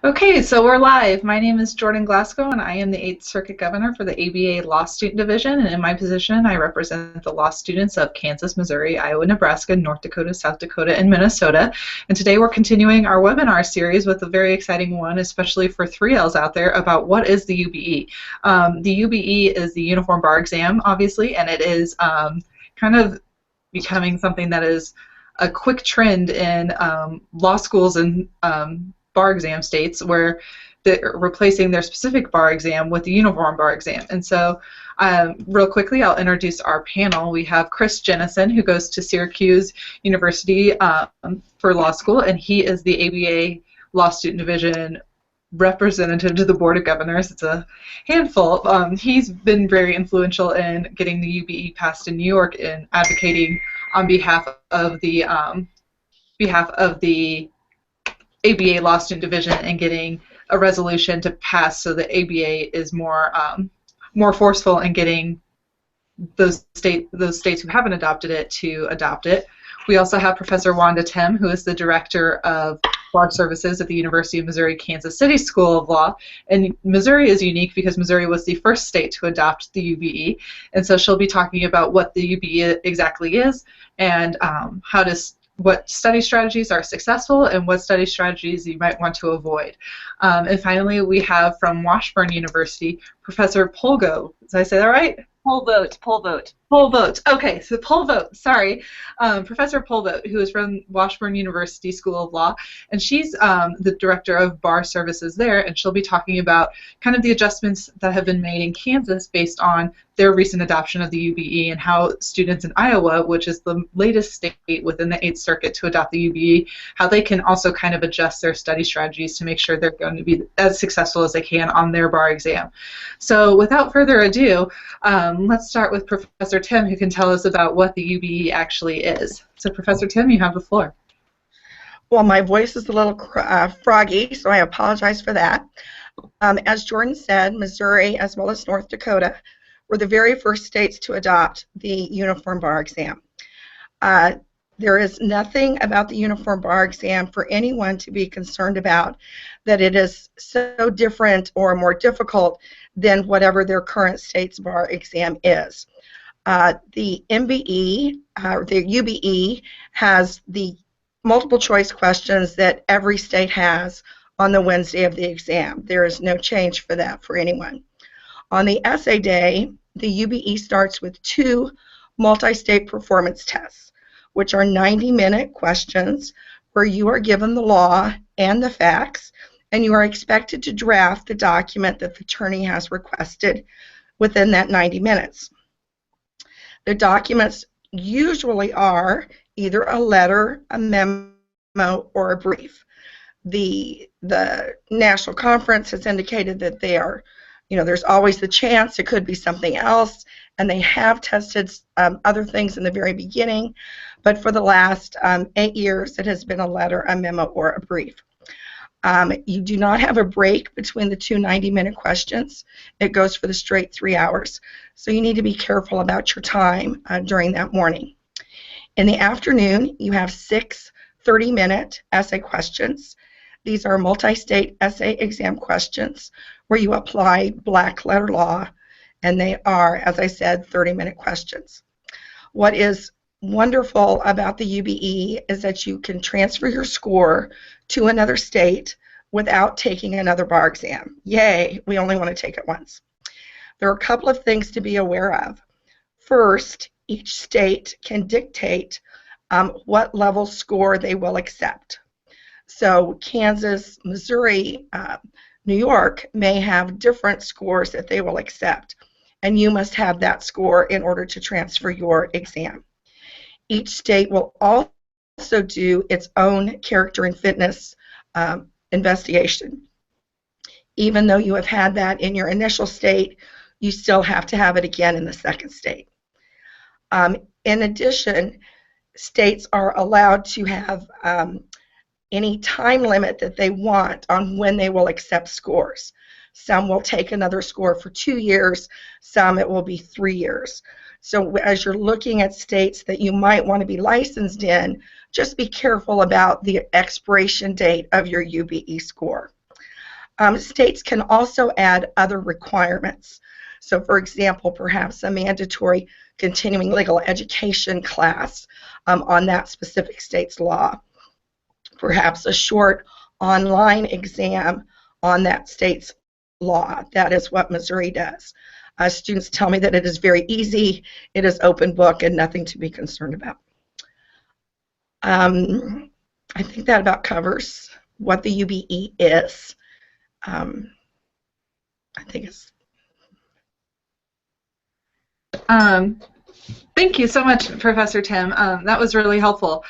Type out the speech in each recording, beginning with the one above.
Okay, so we're live. My name is Jordan Glasgow, and I am the 8th Circuit Governor for the ABA Law Student Division. And in my position, I represent the law students of Kansas, Missouri, Iowa, Nebraska, North Dakota, South Dakota, and Minnesota. And today we're continuing our webinar series with a very exciting one, especially for 3Ls out there, about what is the UBE. The UBE is the Uniform Bar Exam, obviously, and it is kind of becoming something that is a quick trend in law schools and bar exam states where they're replacing their specific bar exam with the uniform bar exam. And so real quickly, I'll introduce our panel. We have Chris Jennison, who goes to Syracuse University for law school, and he is the ABA Law Student Division representative to the Board of Governors. It's a handful. He's been very influential in getting the UBE passed in New York and advocating on behalf of the ABA Law Student Division and getting a resolution to pass so the ABA is more forceful in getting those states who haven't adopted it to adopt it. We also have Professor Wanda Tim, who is the Director of Bar Services at the University of Missouri Kansas City School of Law. And Missouri is unique because Missouri was the first state to adopt the UBE. And so she'll be talking about what the UBE exactly is and what study strategies are successful and what study strategies you might want to avoid. And finally, we have from Washburn University, Professor Polgo. Did I say that right? Poll vote, poll vote. Poll vote. Okay, so poll vote. Sorry. Professor Polvote, who is from Washburn University School of Law, and she's the Director of Bar Services there, and she'll be talking about kind of the adjustments that have been made in Kansas based on their recent adoption of the UBE and how students in Iowa, which is the latest state within the 8th Circuit to adopt the UBE, how they can also kind of adjust their study strategies to make sure they're going to be as successful as they can on their bar exam. So without further ado, let's start with Professor Tim, who can tell us about what the UBE actually is. So Professor Tim, you have the floor. Well, my voice is a little froggy, so I apologize for that. As Jordan said, Missouri as well as North Dakota were the very first states to adopt the uniform bar exam. There is nothing about the uniform bar exam for anyone to be concerned about that it is so different or more difficult than whatever their current state's bar exam is. The MBE, the UBE, has the multiple choice questions that every state has on the Wednesday of the exam. There is no change for that for anyone. On the essay day, the UBE starts with 2 multi-state performance tests, which are 90-minute questions where you are given the law and the facts, and you are expected to draft the document that the attorney has requested within that 90 minutes. The documents usually are either a letter, a memo, or a brief. The national conference has indicated that they are, there's always the chance it could be something else, and they have tested other things in the very beginning, but for the last 8 years it has been a letter, a memo, or a brief. You do not have a break between the 2 90-minute questions. It goes for the straight 3 hours. So you need to be careful about your time during that morning. In the afternoon, you have 6 30-minute essay questions. These are multi-state essay exam questions where you apply black letter law, and they are, as I said, 30-minute questions. What is wonderful about the UBE is that you can transfer your score to another state without taking another bar exam. Yay, we only want to take it once. There are a couple of things to be aware of. First, each state can dictate what level score they will accept. So Kansas, Missouri, New York may have different scores that they will accept, and you must have that score in order to transfer your exam. Each state will also do its own character and fitness investigation. Even though you have had that in your initial state, you still have to have it again in the second state. In addition, states are allowed to have any time limit that they want on when they will accept scores. Some will take another score for 2 years, some it will be 3 years. So as you're looking at states that you might want to be licensed in, just be careful about the expiration date of your UBE score. States can also add other requirements. So, for example, perhaps a mandatory continuing legal education class on that specific state's law, perhaps a short online exam on that state's law. That is what Missouri does. Students tell me that it is very easy, it is open book, and nothing to be concerned about. I think that about covers what the UBE is. I think it's. Thank you so much, Professor Tim. That was really helpful.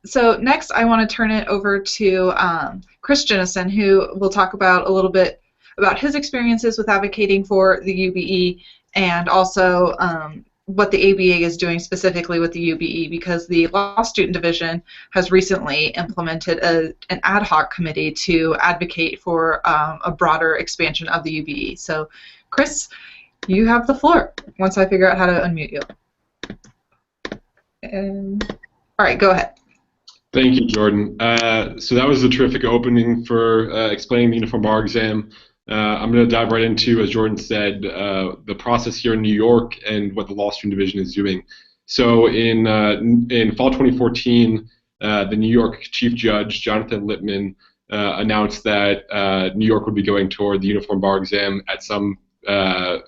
So next, I want to turn it over to Chris Jennison, who will talk about a little bit about his experiences with advocating for the UBE and also what the ABA is doing specifically with the UBE, because the Law Student Division has recently implemented an ad hoc committee to advocate for a broader expansion of the UBE. So, Chris, you have the floor once I figure out how to unmute you. All right, go ahead. Thank you, Jordan. So that was a terrific opening for explaining the Uniform Bar Exam. I'm going to dive right into, as Jordan said, the process here in New York and what the Law Student Division is doing. So in fall 2014, the New York Chief Judge, Jonathan Lippman, announced that New York would be going toward the Uniform Bar Exam at some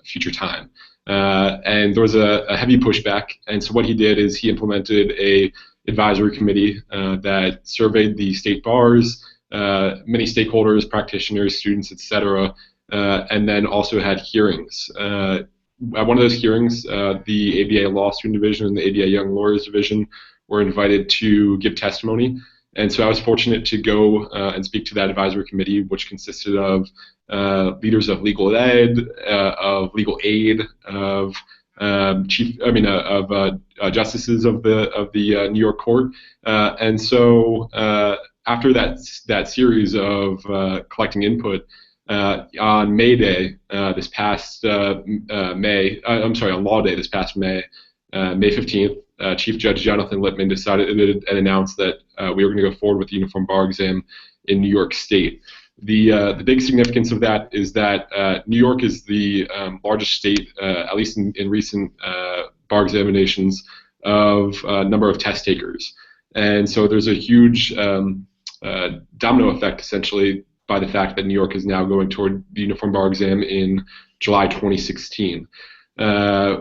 future time. And there was a heavy pushback, and so what he did is he implemented a advisory committee that surveyed the state bars, many stakeholders, practitioners, students, etc., and then also had hearings. At one of those hearings, the ABA Law Student Division and the ABA Young Lawyers Division were invited to give testimony. And so I was fortunate to go and speak to that advisory committee, which consisted of leaders of legal ed, of legal aid, of justices of the New York court. And so after that series of collecting input, on May Day, this past on Law Day this past May, May 15th, Chief Judge Jonathan Lippman decided and announced that we were going to go forward with the Uniform Bar Exam in New York State. The big significance of that is that New York is the largest state, at least in recent bar examinations, of number of test takers. And so there's a huge domino effect, essentially, by the fact that New York is now going toward the Uniform Bar Exam in July 2016.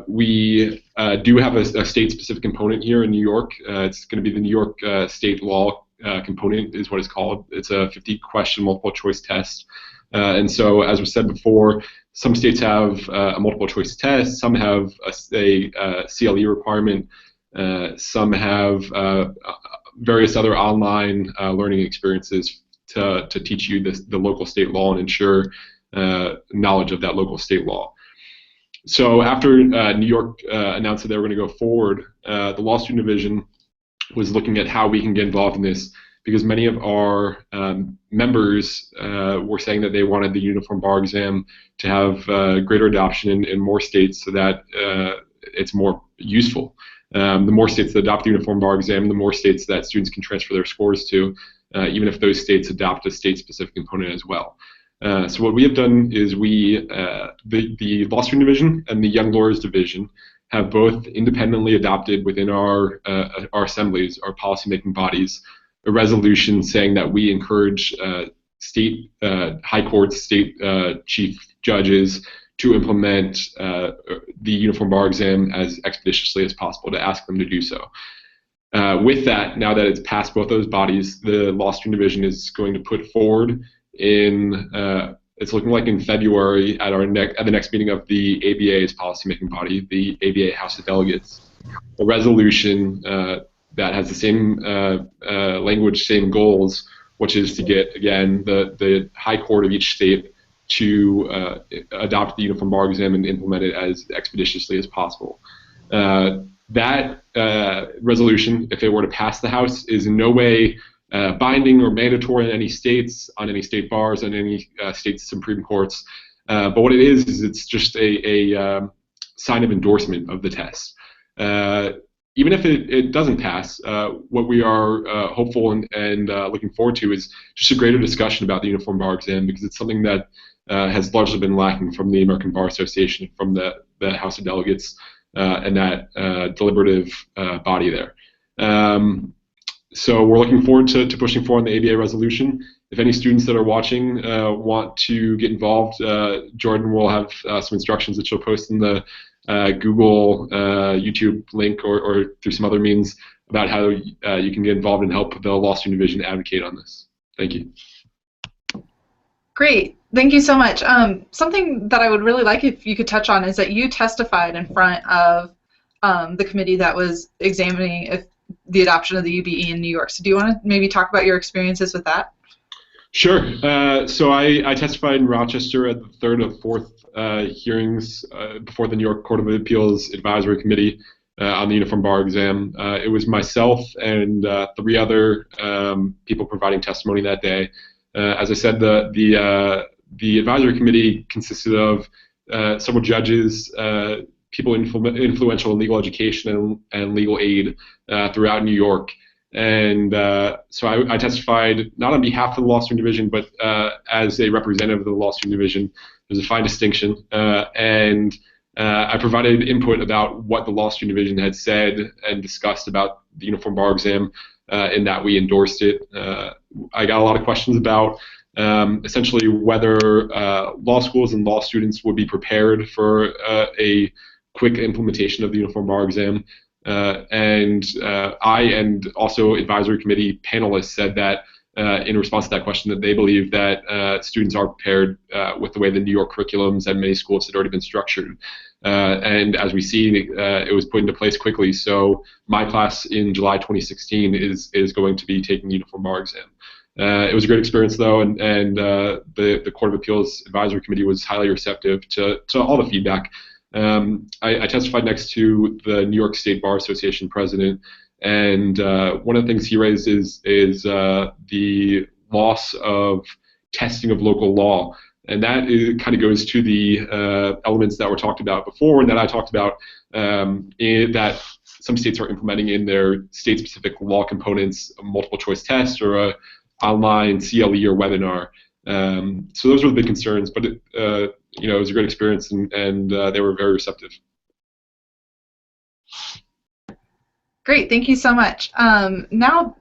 We do have a state-specific component here in New York. It's going to be the New York state law component is what it's called. It's a 50-question multiple-choice test. And so, as was said before, some states have a multiple-choice test, some have a CLE requirement, some have various other online learning experiences to teach you the local state law and ensure knowledge of that local state law. So after New York announced that they were going to go forward, the Law Student Division was looking at how we can get involved in this, because many of our members were saying that they wanted the Uniform Bar Exam to have greater adoption in more states so that it's more useful. The more states that adopt the Uniform Bar Exam, the more states that students can transfer their scores to, even if those states adopt a state-specific component as well. So what we have done is the Law Student Division and the Young Lawyers Division have both independently adopted within our assemblies, our policymaking bodies, a resolution saying that we encourage state high courts, state chief judges to implement the Uniform Bar Exam as expeditiously as possible, to ask them to do so. With that, now that it's passed both those bodies, the Law Student Division is going to put forward it's looking like in February at the next meeting of the ABA's policymaking body, the ABA House of Delegates, a resolution that has the same language, same goals, which is to get, again, the high court of each state to adopt the Uniform Bar Exam and implement it as expeditiously as possible. That resolution, if it were to pass the House, is in no way binding or mandatory in any states, on any state bars, on any state Supreme Courts. But what it is it's just a sign of endorsement of the test. even if it doesn't pass, what we are hopeful and looking forward to is just a greater discussion about the Uniform Bar Exam, because it's something that has largely been lacking from the American Bar Association, from the House of Delegates, and that deliberative body there. So we're looking forward to pushing forward on the ABA resolution. If any students that are watching want to get involved, Jordan will have some instructions that she'll post in the Google, YouTube link, or through some other means about how you can get involved and help the Law Student Division advocate on this. Thank you. Great. Thank you so much. Something that I would really like if you could touch on is that you testified in front of the committee that was examining the adoption of the UBE in New York. So do you want to maybe talk about your experiences with that? Sure. So I testified in Rochester at the third of fourth hearings before the New York Court of Appeals Advisory Committee on the Uniform Bar Exam. It was myself and 3 other people providing testimony that day. As I said, the advisory committee consisted of several judges, people influential in legal education and legal aid throughout New York. And so I testified not on behalf of the Law Student Division, but as a representative of the Law Student Division. There's a fine distinction. And I provided input about what the Law Student Division had said and discussed about the Uniform Bar Exam, in that we endorsed it. I got a lot of questions about essentially whether law schools and law students would be prepared for a quick implementation of the Uniform Bar Exam. And I and also advisory committee panelists said that in response to that question, that they believe that students are prepared with the way the New York curriculums at many schools had already been structured. And as we see, it was put into place quickly. So my class in July 2016 is going to be taking the Uniform Bar Exam. It was a great experience, though, and the Court of Appeals Advisory Committee was highly receptive to all the feedback. I testified next to the New York State Bar Association president, and one of the things he raised is the loss of testing of local law. And that kind of goes to the elements that were talked about before and that I talked about, that some states are implementing in their state-specific law components a multiple choice test or a online CLE or webinar. So those were the big concerns, but it was a great experience, and they were very receptive. Great, thank you so much. Now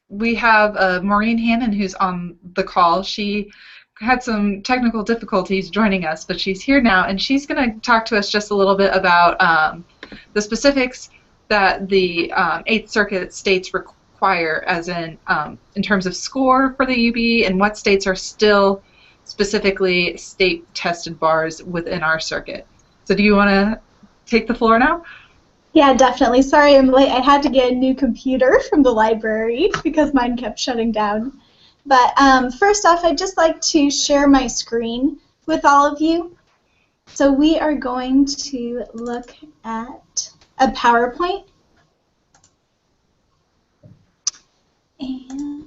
we have Maureen Hannon, who's on the call. She had some technical difficulties joining us, but she's here now, and she's going to talk to us just a little bit about the specifics that the 8th Circuit states require, as in terms of score for the UBE, and what states are still specifically state-tested bars within our circuit. So do you want to take the floor now? Yeah, definitely. Sorry I'm late. I had to get a new computer from the library because mine kept shutting down. But first off, I'd just like to share my screen with all of you. So we are going to look at a PowerPoint. And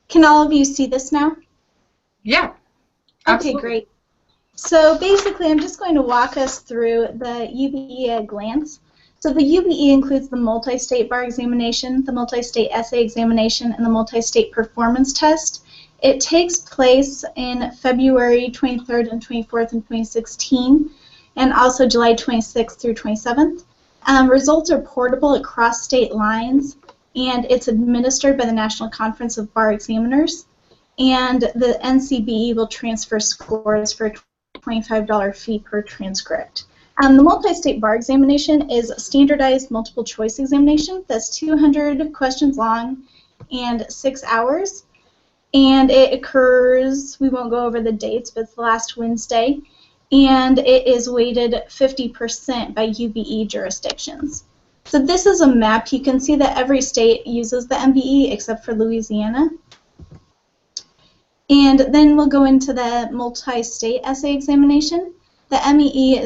can all of you see this now? Yeah. Absolutely. Okay, great. So basically, I'm just going to walk us through the UBE at a glance. So the UBE includes the multi-state bar examination, the multi-state essay examination, and the multi-state performance test. It takes place in February 23rd and 24th in 2016, and also July 26th through 27th. Results are portable across state lines, and it's administered by the National Conference of Bar Examiners. And the NCBE will transfer scores for a $25 fee per transcript. The multi-state bar examination is a standardized multiple choice examination that's 200 questions long and 6 hours. And it occurs, we won't go over the dates, but it's the last Wednesday. And it is weighted 50% by UBE jurisdictions. So this is a map. You can see that every state uses the MBE except for Louisiana. And then we'll go into the multi-state essay examination. The MEE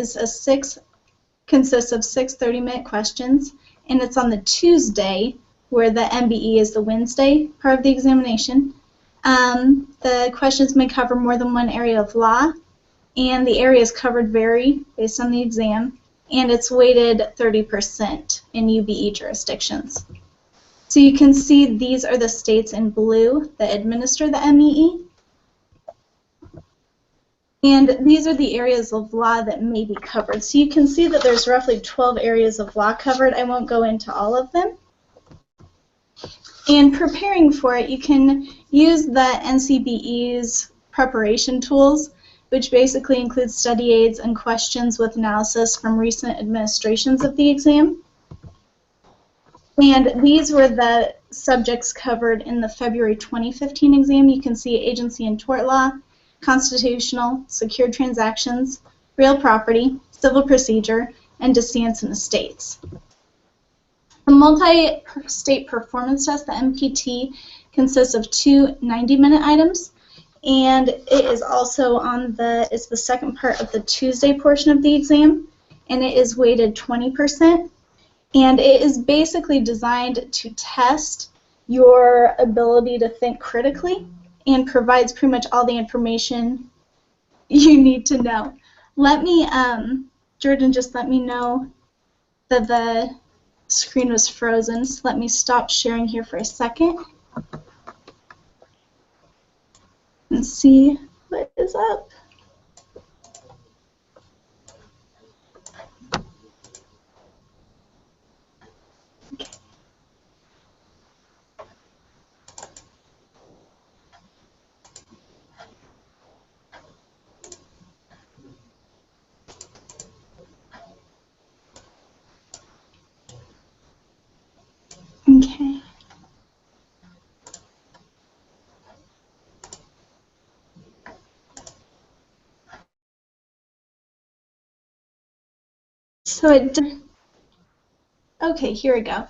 consists of 6 30-minute questions, and it's on the Tuesday, where the MBE is the Wednesday part of the examination. The questions may cover more than one area of law, and the areas covered vary based on the exam. and it's weighted 30% in UBE jurisdictions. So you can see these are the states in blue that administer the MEE. And these are the areas of law that may be covered. So you can see that there's roughly 12 areas of law covered. I won't go into all of them. And preparing for it, you can use the NCBE's preparation tools, which basically includes study aids and questions with analysis from recent administrations of the exam. And these were the subjects covered in the February 2015 exam. You can see agency and tort law, constitutional, secured transactions, real property, civil procedure, and descients and estates. The multi-state performance test, the MPT, consists of two 90-minute items, and it is also it's the second part of the Tuesday portion of the exam, and it is weighted 20%, and it is basically designed to test your ability to think critically and provides pretty much all the information you need to know. Let me, Jordan, just let me know that the screen was frozen, so let me stop sharing here for a second and see what is up. Okay. So okay, here we go.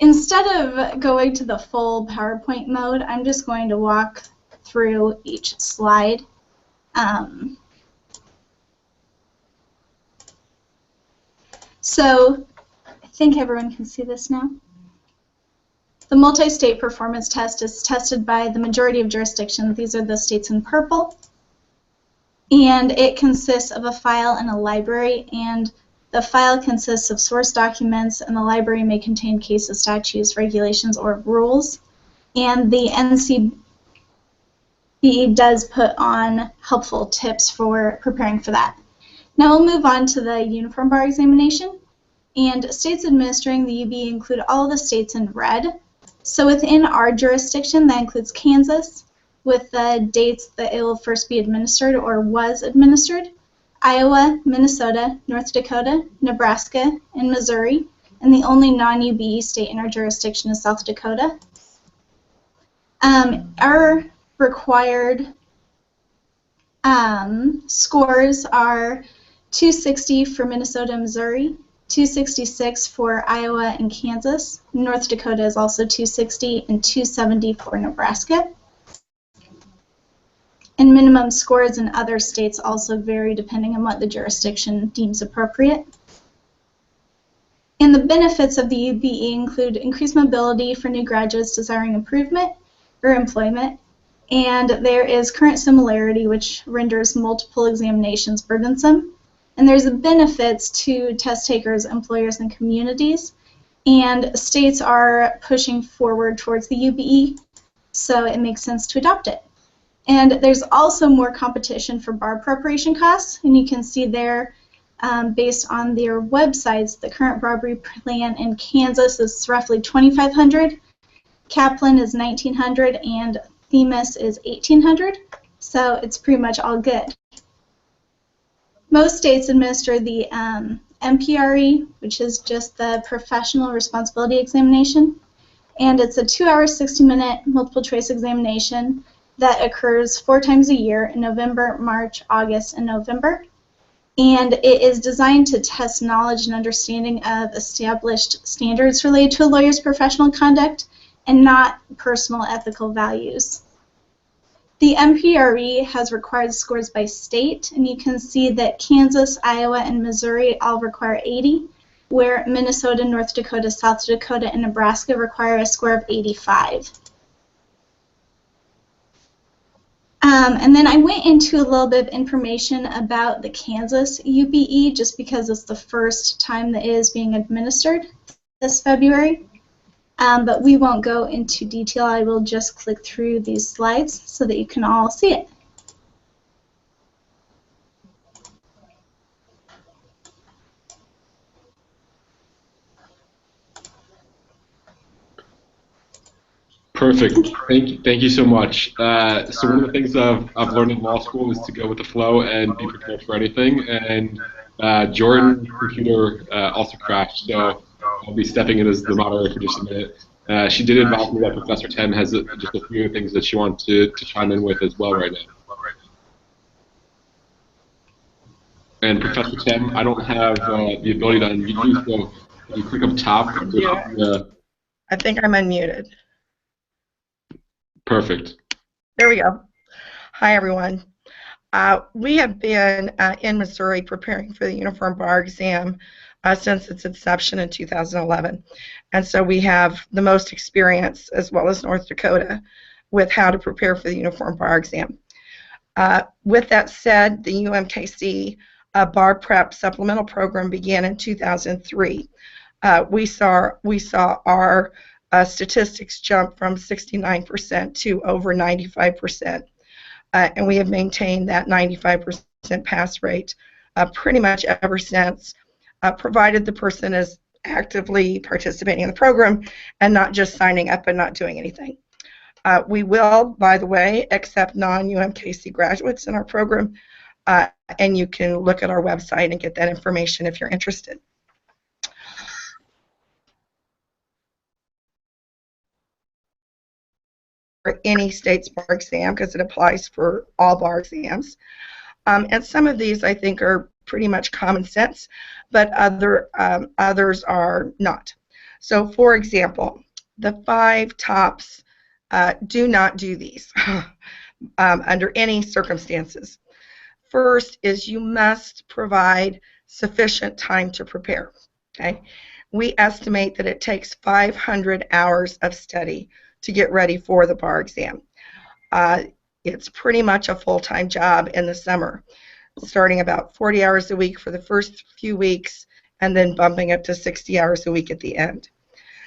Instead of going to the full PowerPoint mode, I'm just going to walk through each slide. So I think everyone can see this now. The multi-state performance test is tested by the majority of jurisdictions. These are the states in purple. And it consists of a file and a library, and the file consists of source documents, and the library may contain cases, statutes, regulations, or rules. And the NCBE does put on helpful tips for preparing for that. Now we'll move on to the uniform bar examination. And states administering the UBE include all the states in red. So within our jurisdiction, that includes Kansas, with the dates that it will first be administered or was administered, Iowa, Minnesota, North Dakota, Nebraska, and Missouri, and the only non-UBE state in our jurisdiction is South Dakota. Our required scores are 260 for Minnesota and Missouri, 266 for Iowa and Kansas. North Dakota is also 260 and 270 for Nebraska. And minimum scores in other states also vary depending on what the jurisdiction deems appropriate. And the benefits of the UBE include increased mobility for new graduates desiring improvement or employment, and there is current similarity which renders multiple examinations burdensome. And there's benefits to test takers, employers, and communities, and states are pushing forward towards the UBE, so it makes sense to adopt it. And there's also more competition for bar preparation costs, and you can see there, based on their websites, the current bar plan in Kansas is roughly $2,500, Kaplan is $1,900, and Themis is $1,800, so it's pretty much all good. Most states administer the MPRE, which is just the Professional Responsibility Examination, and it's a 2-hour, 60-minute multiple choice examination that occurs 4 times a year in November, March, August, and November. And it is designed to test knowledge and understanding of established standards related to a lawyer's professional conduct and not personal ethical values. The MPRE has required scores by state, and you can see that Kansas, Iowa, and Missouri all require 80, where Minnesota, North Dakota, South Dakota, and Nebraska require a score of 85. And then I went into a little bit of information about the Kansas UBE just because it's the first time that it is being administered this February. But we won't go into detail. I will just click through these slides so that you can all see it. Perfect. Thank you so much. So one of the things I've learned in law school is to go with the flow and be prepared for anything. And Jordan's computer also crashed, so I'll be stepping in as the moderator for just a minute. She did advise me that Professor Tem has just a few things that she wants to chime in with as well right now. And Professor Tem, I don't have the ability to unmute you, so if you click up top, I think I'm unmuted. Perfect. There we go. Hi, everyone. We have been in Missouri preparing for the Uniform Bar Exam since its inception in 2011. And so we have the most experience, as well as North Dakota, with how to prepare for the Uniform Bar Exam. With that said, the UMKC Bar Prep Supplemental Program began in 2003. We saw our statistics jump from 69% to over 95%. And we have maintained that 95% pass rate pretty much ever since, provided the person is actively participating in the program and not just signing up and not doing anything. We will, by the way, accept non-UMKC graduates in our program, and you can look at our website and get that information if you're interested. For any state's bar exam, because it applies for all bar exams. And some of these I think are pretty much common sense, but others are not. So for example, the 5 tops do not do these under any circumstances. First is you must provide sufficient time to prepare. Okay? We estimate that it takes 500 hours of study to get ready for the bar exam. It's pretty much a full-time job in the summer, starting about 40 hours a week for the first few weeks and then bumping up to 60 hours a week at the end.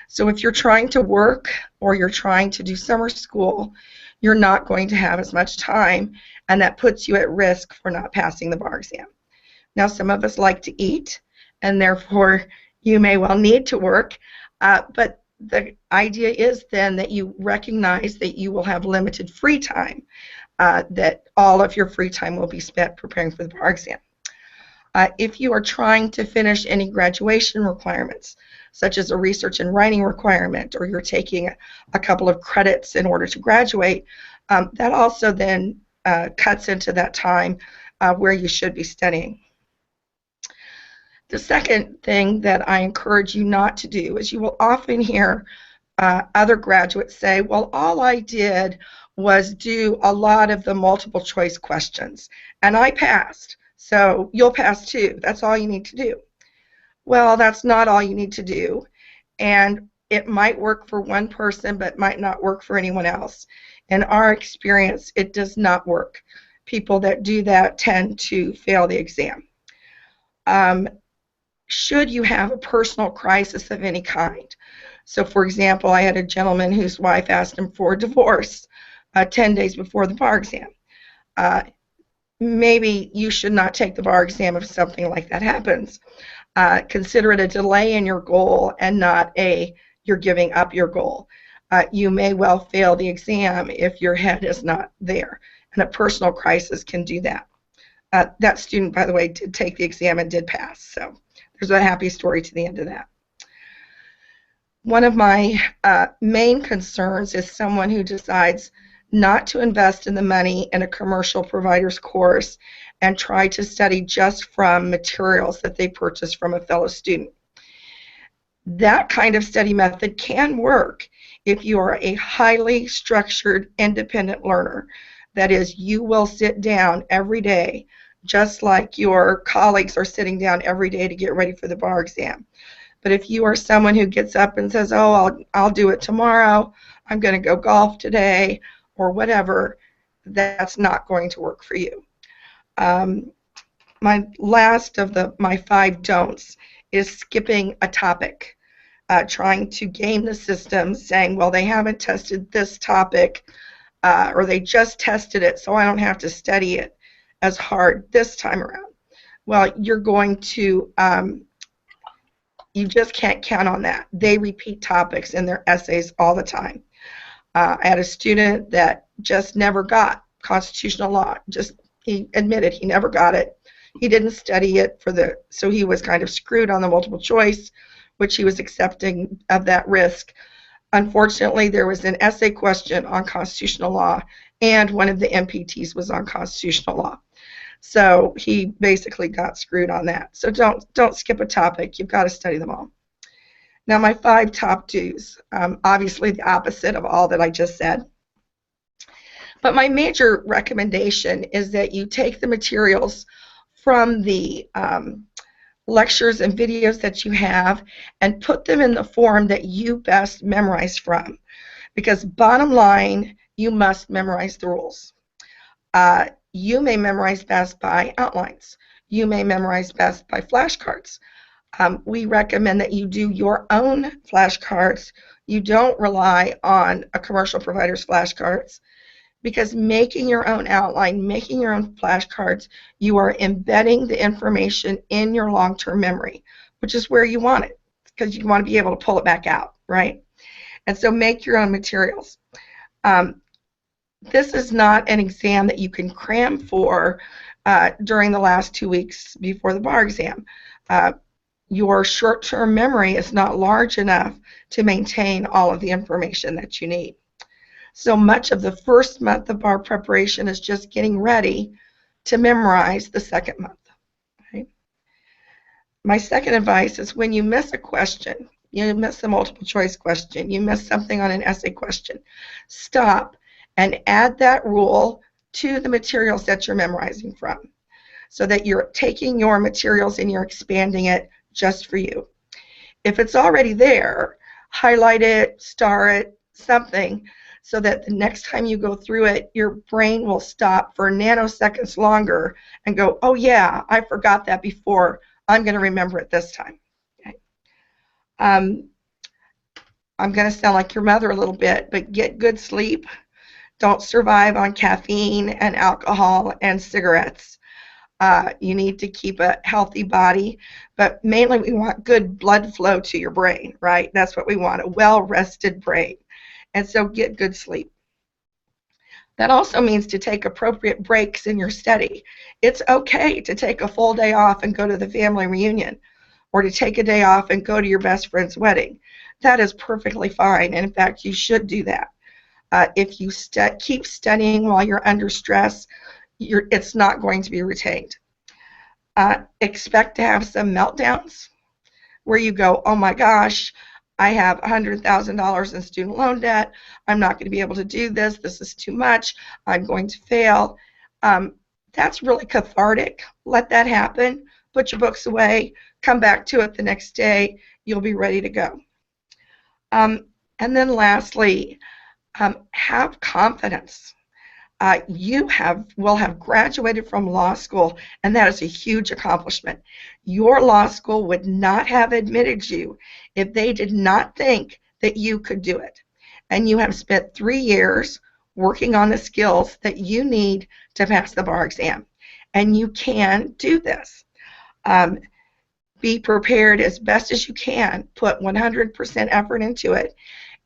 So if you're trying to work or you're trying to do summer school, you're not going to have as much time, and that puts you at risk for not passing the bar exam. Now, some of us like to eat, and therefore you may well need to work, but the idea is then that you recognize that you will have limited free time, that all of your free time will be spent preparing for the bar exam. If you are trying to finish any graduation requirements, such as a research and writing requirement, or you're taking a couple of credits in order to graduate, that also then cuts into that time where you should be studying. The second thing that I encourage you not to do is you will often hear other graduates say, well, all I did was do a lot of the multiple choice questions, and I passed, so you'll pass too. That's all you need to do. Well, that's not all you need to do, and it might work for one person but might not work for anyone else. In our experience, it does not work. People that do that tend to fail the exam. Should you have a personal crisis of any kind. So for example, I had a gentleman whose wife asked him for a divorce 10 days before the bar exam. Maybe you should not take the bar exam if something like that happens. Consider it a delay in your goal and not you're giving up your goal. You may well fail the exam if your head is not there, and a personal crisis can do that. That student, by the way, did take the exam and did pass, so there's a happy story to the end of that. One of my main concerns is someone who decides not to invest in the money in a commercial provider's course and try to study just from materials that they purchase from a fellow student. That kind of study method can work if you are a highly structured, independent learner. That is, you will sit down every day just like your colleagues are sitting down every day to get ready for the bar exam. But if you are someone who gets up and says, oh, I'll do it tomorrow, I'm going to go golf today, or whatever, that's not going to work for you. My last of my 5 don'ts is skipping a topic, trying to game the system, saying, well, they haven't tested this topic, or they just tested it, so I don't have to study it as hard this time around. Well, you're going to, you just can't count on that. They repeat topics in their essays all the time. I had a student that just never got constitutional law. He admitted he never got it. He didn't study it so he was kind of screwed on the multiple choice, which he was accepting of that risk. Unfortunately, there was an essay question on constitutional law, and one of the MPTs was on constitutional law. So he basically got screwed on that. So don't skip a topic. You've got to study them all. Now, my 5 top do's, obviously the opposite of all that I just said. But my major recommendation is that you take the materials from the lectures and videos that you have and put them in the form that you best memorize from. Because bottom line, you must memorize the rules. You may memorize best by outlines. You may memorize best by flashcards. We recommend that you do your own flashcards. You don't rely on a commercial provider's flashcards, because making your own outline, making your own flashcards, you are embedding the information in your long-term memory, which is where you want it, because you want to be able to pull it back out, right? And so make your own materials. This is not an exam that you can cram for during the last 2 weeks before the bar exam. Your short-term memory is not large enough to maintain all of the information that you need. So much of the first month of bar preparation is just getting ready to memorize the second month. Right? My second advice is, when you miss a question, you miss a multiple choice question, you miss something on an essay question, stop and add that rule to the materials that you're memorizing from, so that you're taking your materials and you're expanding it just for you. If it's already there, highlight it, star it, something, so that the next time you go through it, your brain will stop for nanoseconds longer and go, oh yeah, I forgot that before, I'm going to remember it this time. Okay. I'm going to sound like your mother a little bit, but get good sleep. Don't survive on caffeine and alcohol and cigarettes. You need to keep a healthy body, but mainly we want good blood flow to your brain, right? That's what we want, a well-rested brain. And so get good sleep. That also means to take appropriate breaks in your study. It's okay to take a full day off and go to the family reunion, or to take a day off and go to your best friend's wedding. That is perfectly fine, and in fact, you should do that. If you keep studying while you're under stress, it's not going to be retained. Expect to have some meltdowns where you go, oh my gosh, I have $100,000 in student loan debt, I'm not going to be able to do this, this is too much, I'm going to fail. That's really cathartic. Let that happen. Put your books away, come back to it the next day, you'll be ready to go. And then lastly, have confidence. You will have graduated from law school, and that is a huge accomplishment. Your law school would not have admitted you if they did not think that you could do it. And you have spent 3 years working on the skills that you need to pass the bar exam. And you can do this. Be prepared as best as you can. Put 100% effort into it,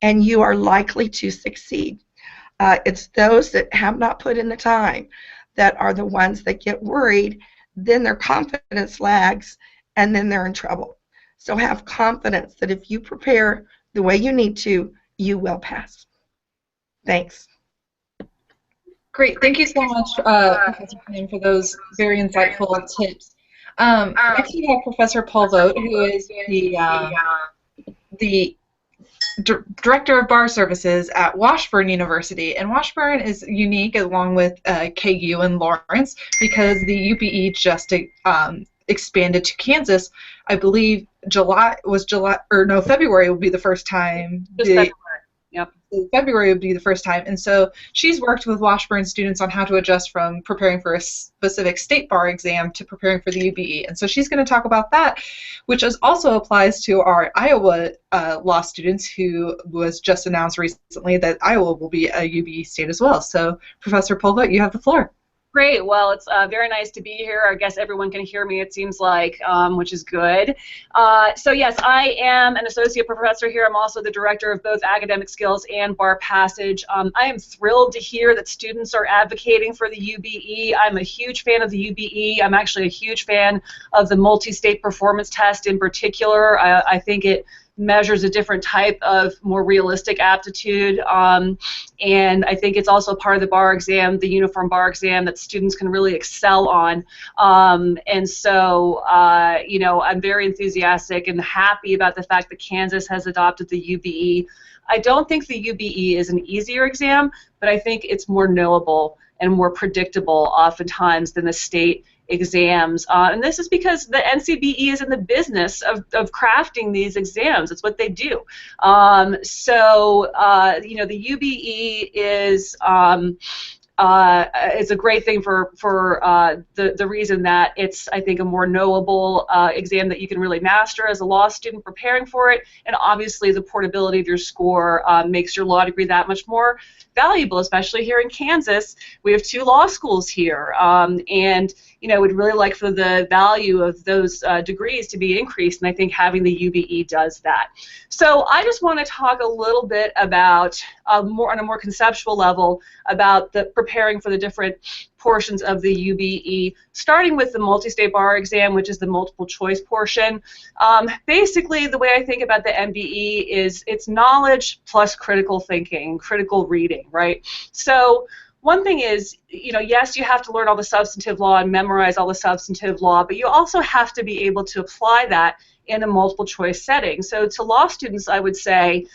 and you are likely to succeed. It's those that have not put in the time that are the ones that get worried, then their confidence lags, and then they're in trouble. So have confidence that if you prepare the way you need to, you will pass. Thanks. Great. Thank you so much, Professor Kim, for those very insightful tips. Next we have Professor Paul Vogt, who is the Director of Bar Services at Washburn University. And Washburn is unique, along with KU and Lawrence, because the UBE just expanded to Kansas. I believe February will be the first time. Yep. February would be the first time, and so she's worked with Washburn students on how to adjust from preparing for a specific state bar exam to preparing for the UBE, and so she's going to talk about that, which also applies to our Iowa law students, who was just announced recently that Iowa will be a UBE state as well. So Professor Pulva, you have the floor. Great. Well, it's very nice to be here. I guess everyone can hear me, it seems like, which is good. So yes, I am an associate professor here. I'm also the director of both academic skills and bar passage. I am thrilled to hear that students are advocating for the UBE. I'm a huge fan of the UBE. I'm actually a huge fan of the multi-state performance test in particular. I think it measures a different type of more realistic aptitude, and I think it's also part of the bar exam, the uniform bar exam, that students can really excel on. And so, you know, I'm very enthusiastic and happy about the fact that Kansas has adopted the UBE. I don't think the UBE is an easier exam, but I think it's more knowable and more predictable oftentimes than the state exams, and this is because the NCBE is in the business of crafting these exams. It's what they do. So you know, the UBE is it's a great thing for the reason that it's, I think, a more knowable exam that you can really master as a law student preparing for it, and obviously the portability of your score makes your law degree that much more valuable, especially here in Kansas. We have 2 law schools here, and you know, we'd really like for the value of those degrees to be increased, and I think having the UBE does that. So I just want to talk a little bit about, on a more conceptual level, about the preparing for the different portions of the UBE, starting with the multi-state bar exam, which is the multiple choice portion. Basically, the way I think about the MBE is it's knowledge plus critical thinking, critical reading, right? So one thing is, you know, yes, you have to learn all the substantive law and memorize all the substantive law, but you also have to be able to apply that in a multiple choice setting. So to law students, I would say,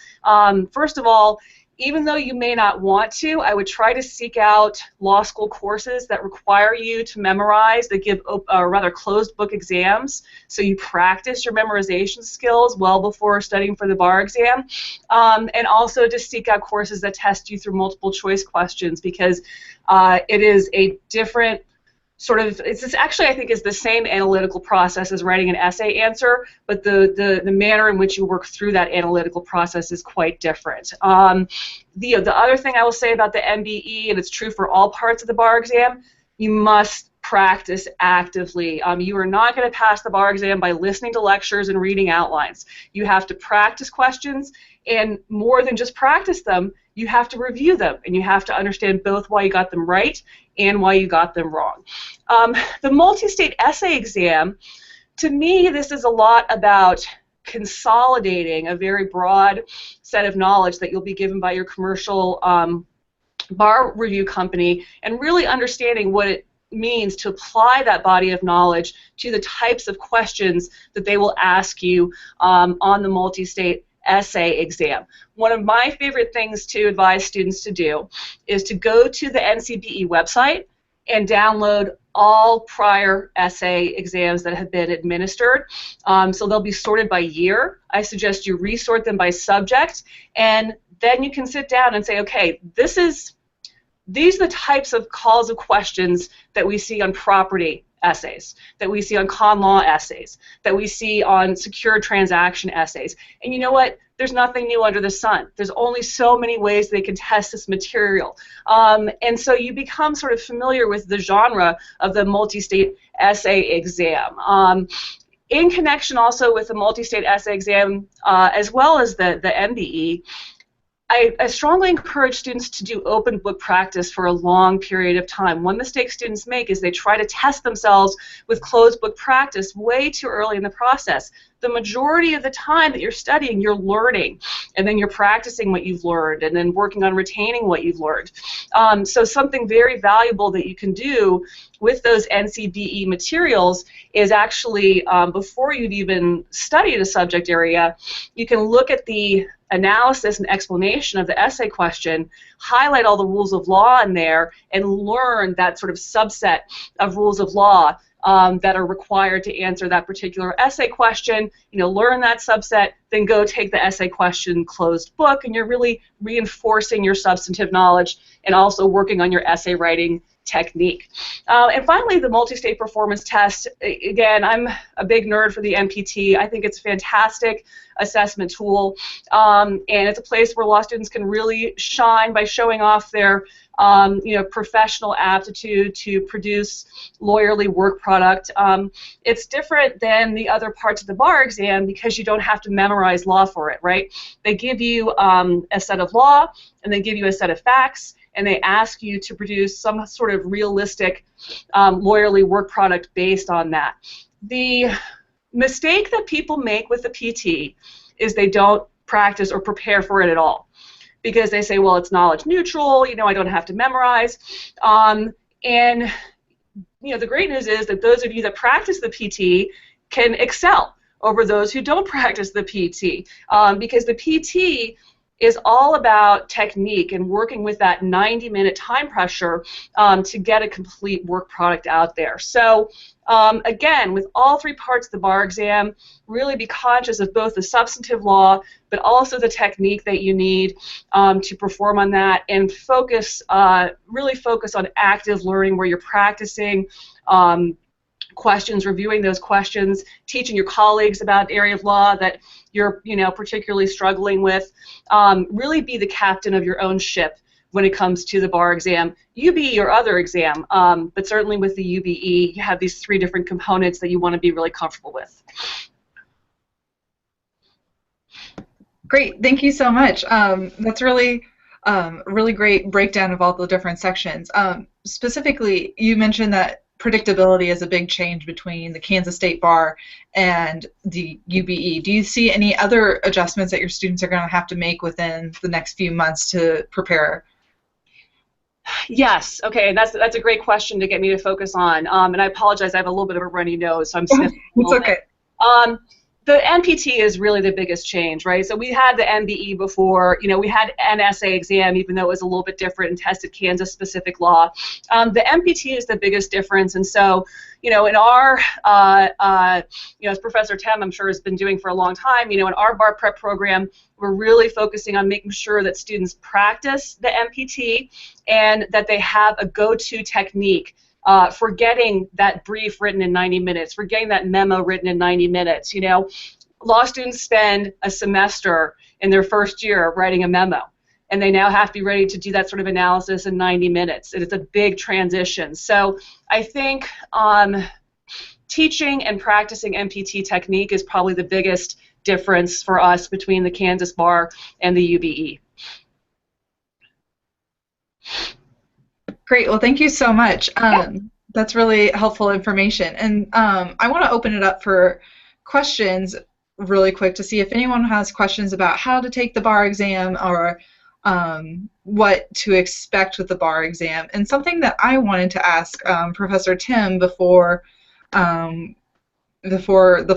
first of all, even though you may not want to, I would try to seek out law school courses that require you to memorize, that give rather closed book exams, so you practice your memorization skills well before studying for the bar exam, and also to seek out courses that test you through multiple choice questions, because it is a different sort of, it's actually, I think, is the same analytical process as writing an essay answer, but the manner in which you work through that analytical process is quite different. The other thing I will say about the MBE, and it's true for all parts of the bar exam, you must practice actively. You are not going to pass the bar exam by listening to lectures and reading outlines. You have to practice questions, and more than just practice them, you have to review them, and you have to understand both why you got them right and why you got them wrong. The multi-state essay exam, to me, this is a lot about consolidating a very broad set of knowledge that you'll be given by your commercial bar review company, and really understanding what it means to apply that body of knowledge to the types of questions that they will ask you on the multi-state essay exam. One of my favorite things to advise students to do is to go to the NCBE website and download all prior essay exams that have been administered. So they'll be sorted by year. I suggest you resort them by subject, and then you can sit down and say, okay, these are the types of calls of questions that we see on property essays, that we see on con law essays, that we see on secure transaction essays. And you know what? There's nothing new under the sun. There's only so many ways they can test this material. And so you become sort of familiar with the genre of the multi-state essay exam. In connection also with the multi-state essay exam, as well as the MBE, I strongly encourage students to do open book practice for a long period of time. One mistake students make is they try to test themselves with closed book practice way too early in the process. The majority of the time that you're studying, you're learning, and then you're practicing what you've learned, and then working on retaining what you've learned. So something very valuable that you can do with those NCBE materials is actually, before you've even studied a subject area, you can look at the analysis and explanation of the essay question, highlight all the rules of law in there, and learn that sort of subset of rules of law that are required to answer that particular essay question. Learn that subset, then go take the essay question closed book, and you're really reinforcing your substantive knowledge and also working on your essay writing technique. And finally, the multi-state performance test. Again, I'm a big nerd for the MPT. I think it's a fantastic assessment tool, and it's a place where law students can really shine by showing off their professional aptitude to produce lawyerly work product. It's different than the other parts of the bar exam because you don't have to memorize law for it, right? They give you a set of law, and they give you a set of facts, and they ask you to produce some sort of realistic lawyerly work product based on that. The mistake that people make with the PT is they don't practice or prepare for it at all, because they say, well, it's knowledge neutral, I don't have to memorize. And the great news is that those of you that practice the PT can excel over those who don't practice the PT, because the PT is all about technique and working with that 90-minute time pressure to get a complete work product out there. So again, with all three parts of the bar exam, really be conscious of both the substantive law but also the technique that you need to perform on that, and really focus on active learning where you're practicing questions, reviewing those questions, teaching your colleagues about an area of law that you're particularly struggling with. Really be the captain of your own ship when it comes to the bar exam, UBE or other exam, but certainly with the UBE, you have these three different components that you want to be really comfortable with. Great, thank you so much. That's really great breakdown of all the different sections. Specifically, you mentioned that predictability is a big change between the Kansas State Bar and the UBE. Do you see any other adjustments that your students are going to have to make within the next few months to prepare? Yes. Okay, and that's a great question to get me to focus on. And I apologize, I have a little bit of a runny nose, so I'm sniffing. It's okay. The MPT is really the biggest change, right? So we had the MBE before, we had an essay exam, even though it was a little bit different and tested Kansas-specific law. The MPT is the biggest difference, and so, in our, as Professor Tem, I'm sure, has been doing for a long time, in our bar prep program, we're really focusing on making sure that students practice the MPT and that they have a go-to technique for getting that brief written in 90 minutes, for getting that memo written in 90 minutes. Law students spend a semester in their first year writing a memo, and they now have to be ready to do that sort of analysis in 90 minutes. And it's a big transition. So I think teaching and practicing MPT technique is probably the biggest difference for us between the Kansas Bar and the UBE. Great. Well, thank you so much. That's really helpful information. And I want to open it up for questions really quick to see if anyone has questions about how to take the bar exam or what to expect with the bar exam. And something that I wanted to ask Professor Tim before the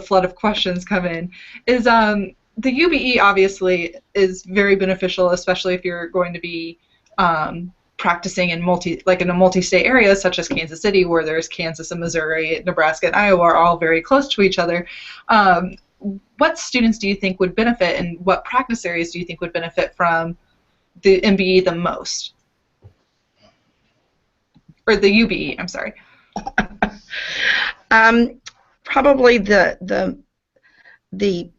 flood of questions come in is the UBE obviously is very beneficial, especially if you're going to be practicing in a multi-state area such as Kansas City, where there's Kansas and Missouri, Nebraska and Iowa are all very close to each other. What students do you think would benefit, and what practice areas do you think would benefit from the MBE the most? Or the UBE, I'm sorry. Probably the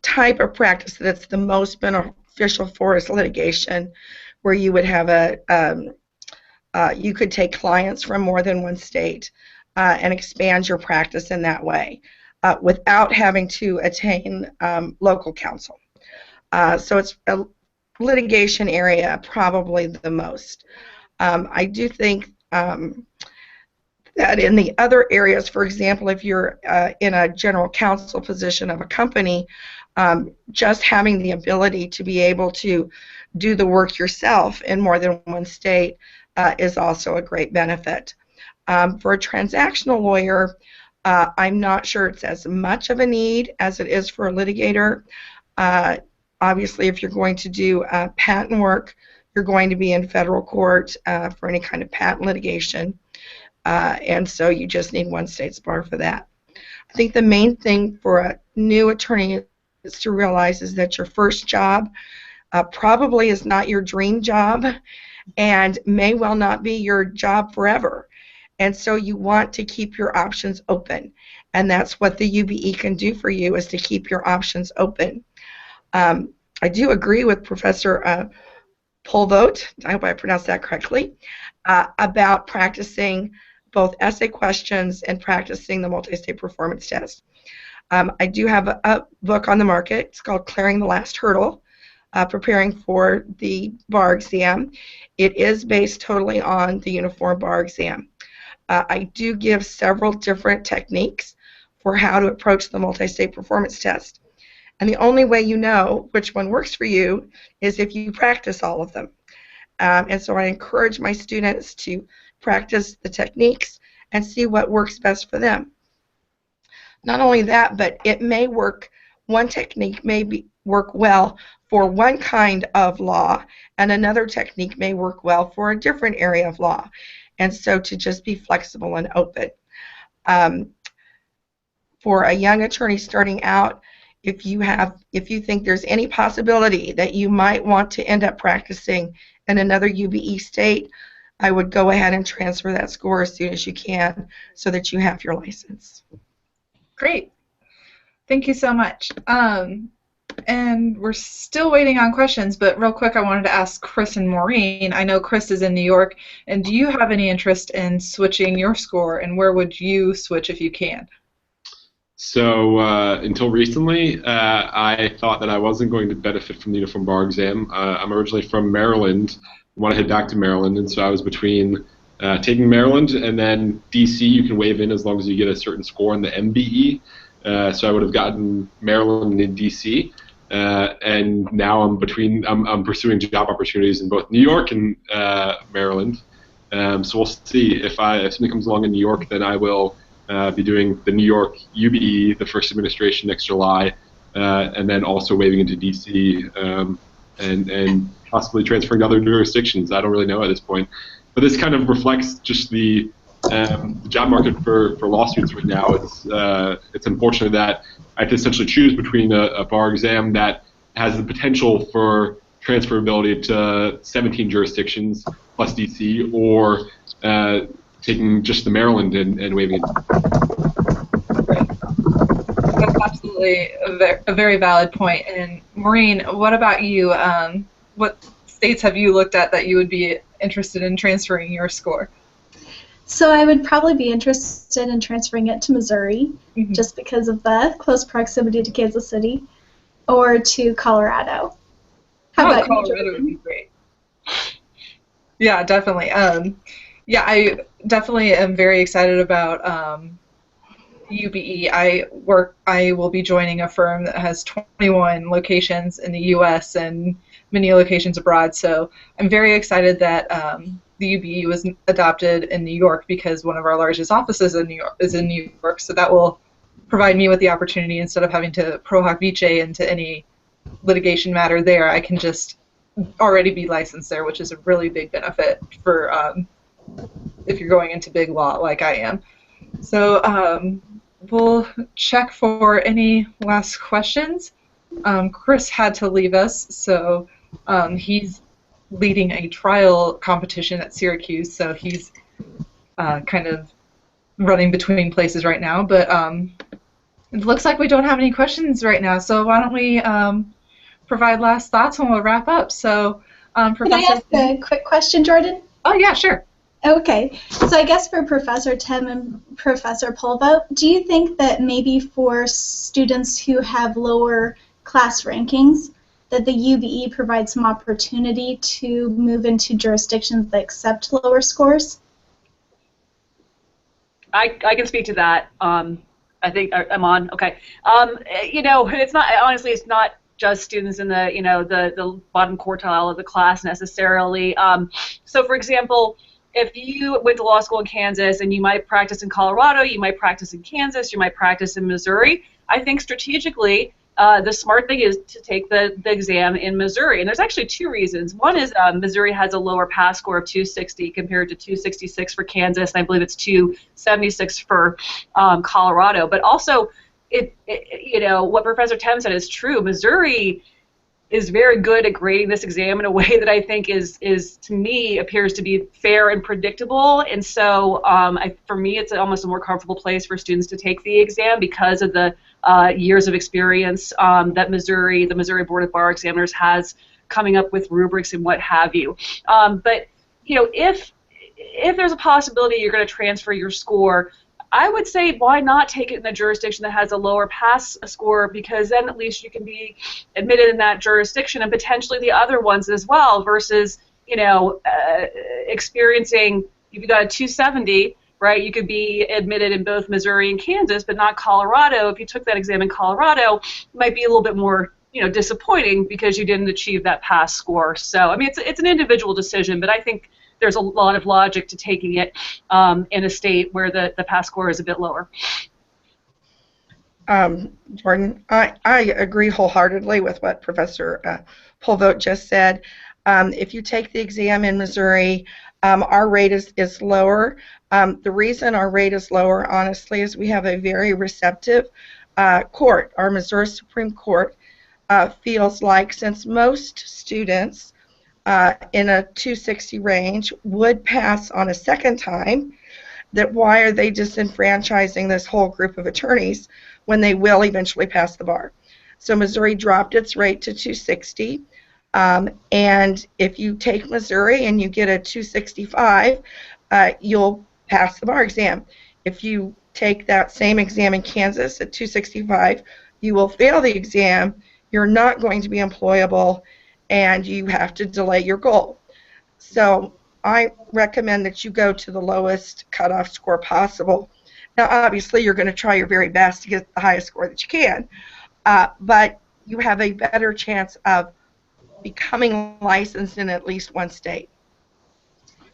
type of practice that's the most beneficial for is litigation, where you would have you could take clients from more than one state and expand your practice in that way without having to attain local counsel. So it's a litigation area probably the most. I do think that in the other areas, for example, if you're in a general counsel position of a company, just having the ability to be able to do the work yourself in more than one state is also a great benefit. For a transactional lawyer, I'm not sure it's as much of a need as it is for a litigator. Obviously, if you're going to do patent work, you're going to be in federal court for any kind of patent litigation. and so you just need one state's bar for that. I think the main thing for a new attorney is to realize is that your first job probably is not your dream job and may well not be your job forever. And so you want to keep your options open. And that's what the UBE can do for you, is to keep your options open. I do agree with Professor Polvote, I hope I pronounced that correctly, about practicing both essay questions and practicing the multi-state performance test. I do have a book on the market. It's called Clearing the Last Hurdle, Preparing for the Bar Exam. It is based totally on the Uniform Bar Exam. I do give several different techniques for how to approach the multi-state performance test. And the only way you know which one works for you is if you practice all of them. And so I encourage my students to practice the techniques and see what works best for them. Not only that, but it may work, one technique may work well for one kind of law, and another technique may work well for a different area of law. And so to just be flexible and open. For a young attorney starting out, if you think there's any possibility that you might want to end up practicing in another UBE state, I would go ahead and transfer that score as soon as you can so that you have your license. Great. Thank you so much. And we're still waiting on questions, but real quick, I wanted to ask Chris and Maureen. I know Chris is in New York, and do you have any interest in switching your score, and where would you switch if you can? So until recently, I thought that I wasn't going to benefit from the Uniform Bar Exam. I'm originally from Maryland. I want to head back to Maryland, and so I was between taking Maryland and then DC. You can waive in as long as you get a certain score in the MBE. So I would have gotten Maryland and DC, and now I'm pursuing job opportunities in both New York and Maryland. So we'll see if something comes along in New York, then I will be doing the New York UBE, the first administration next July, and then also waiving into DC and possibly transferring to other jurisdictions. I don't really know at this point, but this kind of reflects just the job market for law students right now. It's unfortunate that I have to essentially choose between a bar exam that has the potential for transferability to 17 jurisdictions plus DC, or taking just the Maryland and waiving it. Right. That's absolutely a very valid point. And Maureen, what about you? What states have you looked at that you would be interested in transferring your score? So I would probably be interested in transferring it to Missouri, just because of the close proximity to Kansas City, or to Colorado. How about Colorado you? would be great. Yeah, definitely. Yeah, I definitely am very excited about UBE. I will be joining a firm that has 21 locations in the U.S. and many locations abroad. So I'm very excited that the UBE was adopted in New York, because one of our largest offices in New York. So that will provide me with the opportunity, instead of having to pro hoc vice into any litigation matter there, I can just already be licensed there, which is a really big benefit for if you're going into big law like I am. So we'll check for any last questions. Chris had to leave us, so he's leading a trial competition at Syracuse, so he's kind of running between places right now. But it looks like we don't have any questions right now, so why don't we provide last thoughts and we'll wrap up. So, Professor... Can I ask a quick question, Jordan? Oh, yeah, sure. Okay, so I guess for Professor Tim and Professor Polvo, do you think that maybe for students who have lower class rankings, that the UBE provides some opportunity to move into jurisdictions that accept lower scores? I can speak to that. I think I'm on. Okay. You know, it's not, honestly, it's not just students in the, you know, the bottom quartile of the class necessarily. So, for example, if you went to law school in Kansas and you might practice in Colorado, you might practice in Kansas, you might practice in Missouri, I think strategically the smart thing is to take the exam in Missouri. And there's actually two reasons. One is Missouri has a lower pass score of 260 compared to 266 for Kansas, and I believe it's 276 for Colorado. But also, you know, what Professor Tem said is true. Missouri is very good at grading this exam in a way that I think is to me appears to be fair and predictable. And so for me, it's almost a more comfortable place for students to take the exam because of the years of experience that the Missouri Board of Bar Examiners has coming up with rubrics and what have you. But you know, if there's a possibility you're going to transfer your score, I would say why not take it in a jurisdiction that has a lower pass score, because then at least you can be admitted in that jurisdiction and potentially the other ones as well, versus, you know, experiencing, if you got a 270, right, you could be admitted in both Missouri and Kansas, but not Colorado. If you took that exam in Colorado, it might be a little bit more, you know, disappointing because you didn't achieve that pass score. So, I mean, it's an individual decision, but I think there's a lot of logic to taking it in a state where the pass score is a bit lower. Jordan, I agree wholeheartedly with what Professor Polvote just said. If you take the exam in Missouri, our rate is lower. The reason our rate is lower, honestly, is we have a very receptive court. Our Missouri Supreme Court feels like, since most students in a 260 range would pass on a second time, that why are they disenfranchising this whole group of attorneys when they will eventually pass the bar? So Missouri dropped its rate to 260, and if you take Missouri and you get a 265, you'll pass the bar exam. If you take that same exam in Kansas at 265, you will fail the exam, you're not going to be employable, and you have to delay your goal. So I recommend that you go to the lowest cutoff score possible. Now, obviously, you're going to try your very best to get the highest score that you can, but you have a better chance of becoming licensed in at least one state.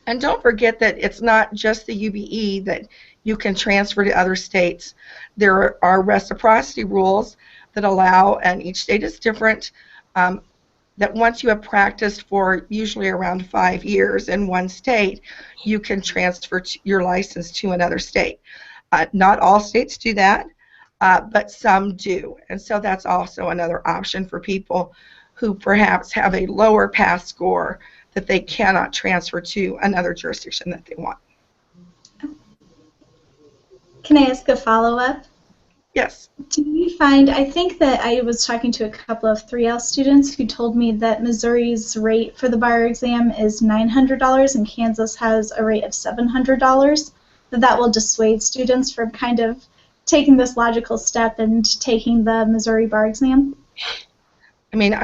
And don't forget that it's not just the UBE that you can transfer to other states. There are reciprocity rules that allow, and each state is different, that once you have practiced for usually around 5 years in one state, you can transfer your license to another state. Not all states do that, but some do. And so that's also another option for people who perhaps have a lower pass score that they cannot transfer to another jurisdiction that they want. Can I ask a follow-up? Yes. Do you find, I think that I was talking to a couple of 3L students who told me that Missouri's rate for the bar exam is $900 and Kansas has a rate of $700, that will dissuade students from kind of taking this logical step and taking the Missouri bar exam? I mean,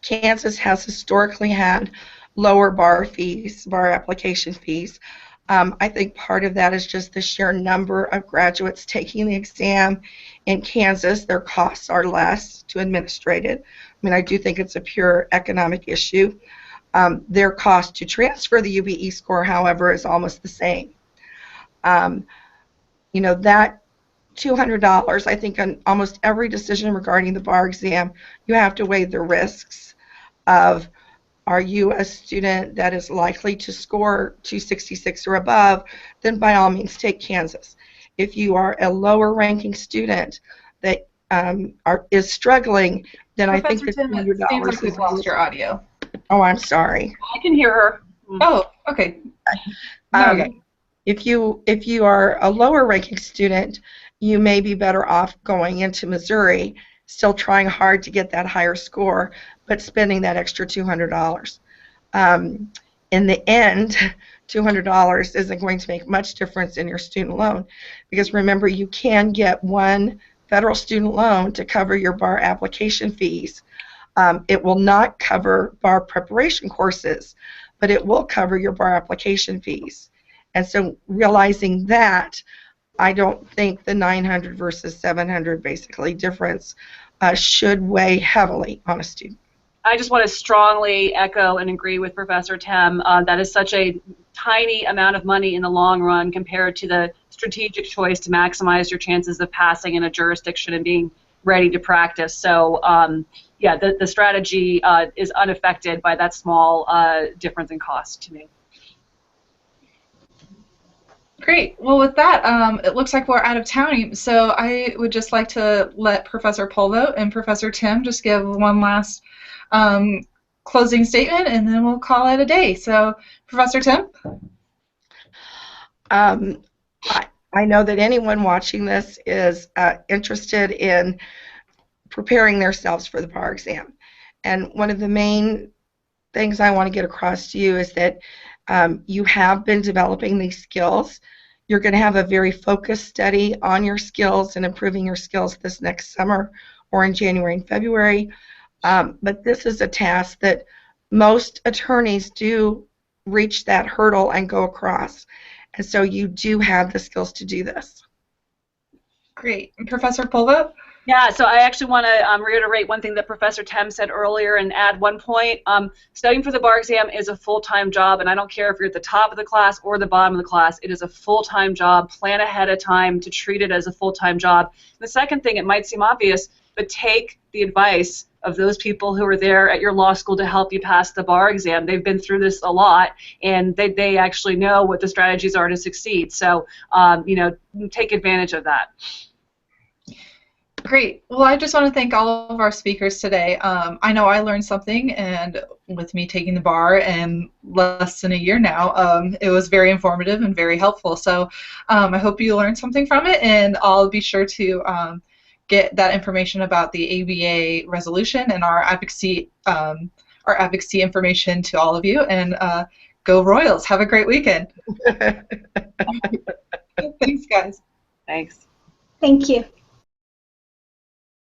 Kansas has historically had lower bar fees, bar application fees. I think part of that is just the sheer number of graduates taking the exam. In Kansas, their costs are less to administrate it. I mean, I do think it's a pure economic issue. Their cost to transfer the UBE score, however, is almost the same. You know, that $200, I think on almost every decision regarding the bar exam, you have to weigh the risks of, are you a student that is likely to score 266 or above, then by all means take Kansas. If you are a lower ranking student that is struggling, then Professor I think that Tim, it seems like we've lost your audio. Oh, I'm sorry. I can hear her. Oh, okay. Okay. If you are a lower ranking student, you may be better off going into Missouri, still trying hard to get that higher score, but spending that extra $200. In the end, $200 isn't going to make much difference in your student loan, because remember, you can get one federal student loan to cover your bar application fees. It will not cover bar preparation courses, but it will cover your bar application fees. And so realizing that, I don't think the 900 versus 700 basically difference should weigh heavily on a student. I just want to strongly echo and agree with Professor Tem. That is such a tiny amount of money in the long run compared to the strategic choice to maximize your chances of passing in a jurisdiction and being ready to practice. So yeah, the strategy is unaffected by that small difference in cost to me. Great. Well, with that, it looks like we're out of time. So I would just like to let Professor Polvo and Professor Tim just give one last closing statement, and then we'll call it a day. So, Professor Tim? I know that anyone watching this is interested in preparing themselves for the bar exam. And one of the main things I want to get across to you is that you have been developing these skills. You're going to have a very focused study on your skills and improving your skills this next summer or in January and February. But this is a task that most attorneys do reach that hurdle and go across. And so you do have the skills to do this. Great. And Professor Polvo? Yeah, so I actually want to reiterate one thing that Professor Tem said earlier and add one point. Studying for the bar exam is a full-time job, and I don't care if you're at the top of the class or the bottom of the class. It is a full-time job. Plan ahead of time to treat it as a full-time job. The second thing, it might seem obvious, but take the advice of those people who are there at your law school to help you pass the bar exam. They've been through this a lot, and they actually know what the strategies are to succeed. So, you know, take advantage of that. Great. Well, I just want to thank all of our speakers today. I know I learned something, and with me taking the bar in less than a year now, it was very informative and very helpful. So I hope you learned something from it, and I'll be sure to get that information about the ABA resolution and our advocacy information to all of you. And go Royals! Have a great weekend. Thanks, guys. Thanks. Thank you.